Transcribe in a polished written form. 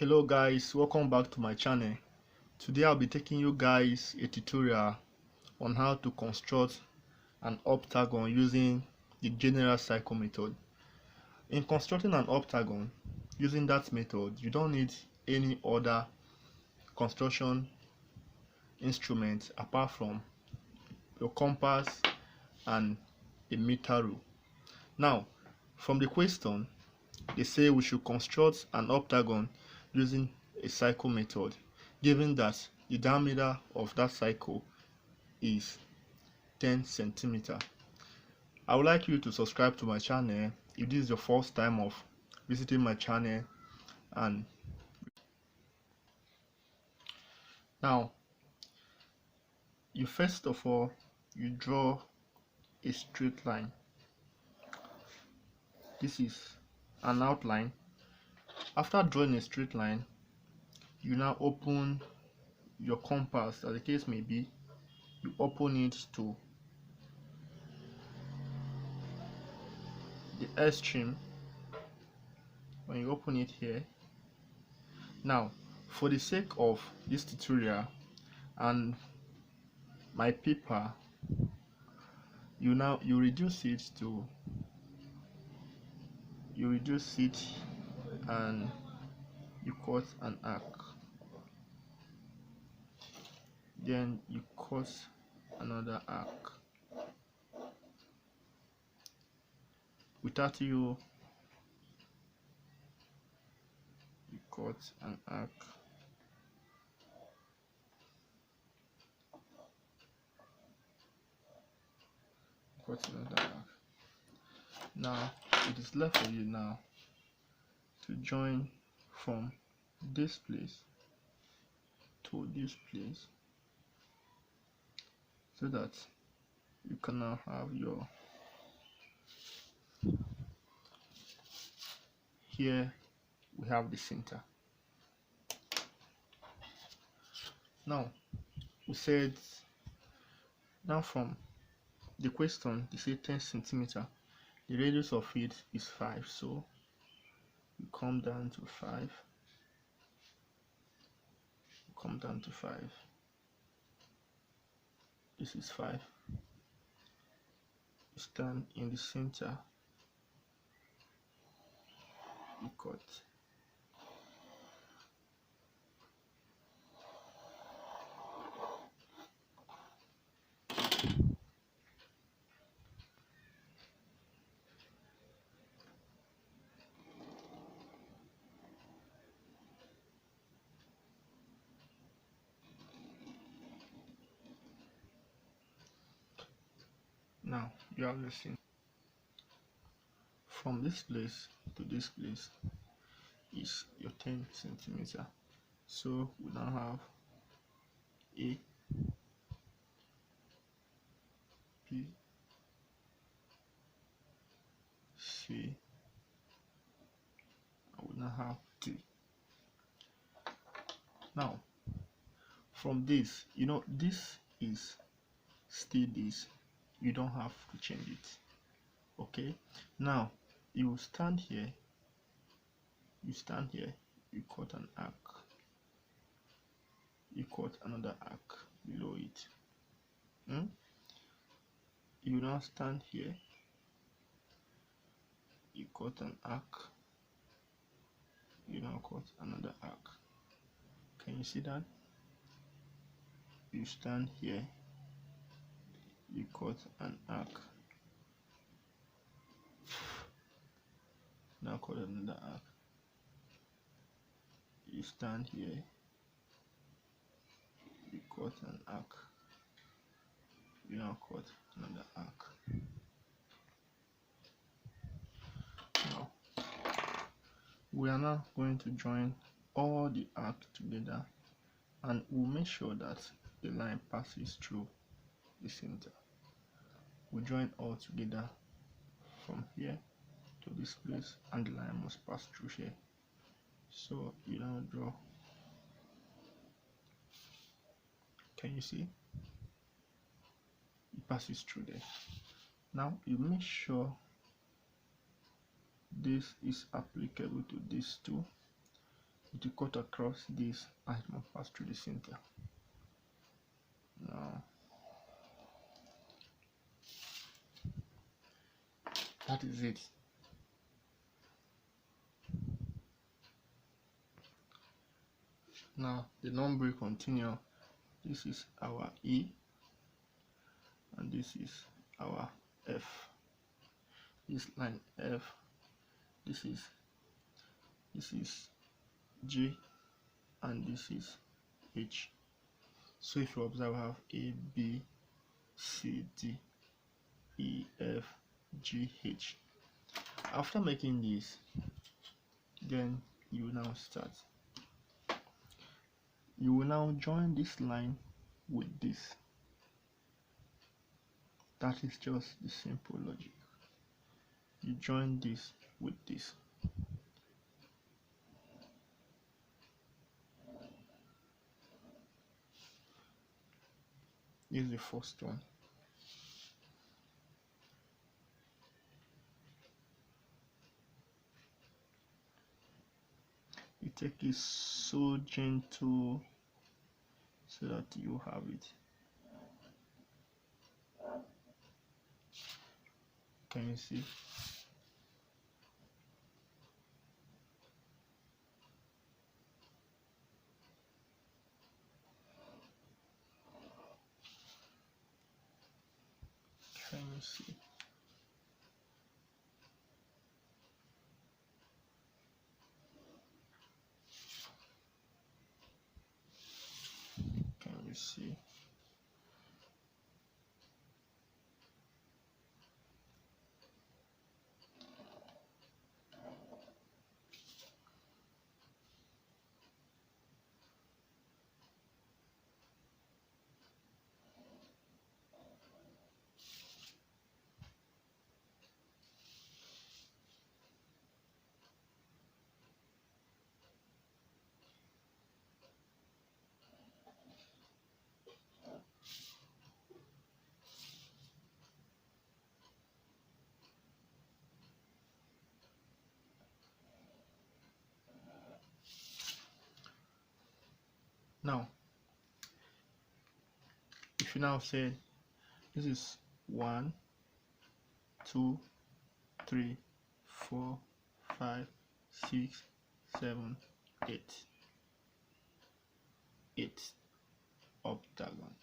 Hello guys, welcome back to my channel. Today I'll be taking you guys a tutorial on how to construct an octagon using the general cycle method. In constructing an octagon using that method, you don't need any other construction instrument apart from your compass and a meter rule. Now, from the question, they say we should construct an octagon using a cycle method, given that the diameter of that cycle is 10 centimeter. I would like you to subscribe to my channel if this is your first time of visiting my channel. And now, you first of all, you draw a straight line. This is an outline. After drawing a straight line, you now open your compass, as the case may be. You open it to the extreme. When you open it here, now for the sake of this tutorial and my paper, you reduce it and you cut an arc, then you cut another arc without you cut an arc, cut another arc. Now it is left for you now to join from this place to this place, so that you can now have your, here we have the center. Now we said, now from the question they say 10 centimeter, the radius of it is 5, so you come down to 5, this is 5, you stand in the center, you cut. Now you have the scene. From this place to this place is your 10 centimeter. So we now have A, B, C, and we now have D. Now from this, this is still this, you don't have to change it. Okay, now you stand here, you cut an arc, you cut another arc below it. You now stand here, you cut an arc, you now cut another arc. Can you see that? You stand here, you cut an arc, now cut another arc. You stand here, you cut an arc, you now cut another arc. Now we are now going to join all the arcs together, and we'll make sure that the line passes through the center. We join all together from here to this place, and the line must pass through here. So you now draw. Can you see? It passes through there. Now you make sure this is applicable to these two. it will cut across this and it must pass through the center. Now that is it. Now the number will continue. This is our E and this is our F. This line F, this is G and this is H. So if you observe, I have A, B, C, D, E, F, G, H. After making this, then you will now start. You will now join this line with this. That is just the simple logic. You join this with this. This is the first one. You take it so gentle so that you have it. Can you see? Can you see? Can you see? Now, if you now say this is 1, 2, 3, 4, 5, 6, 7, 8. 8 octagon.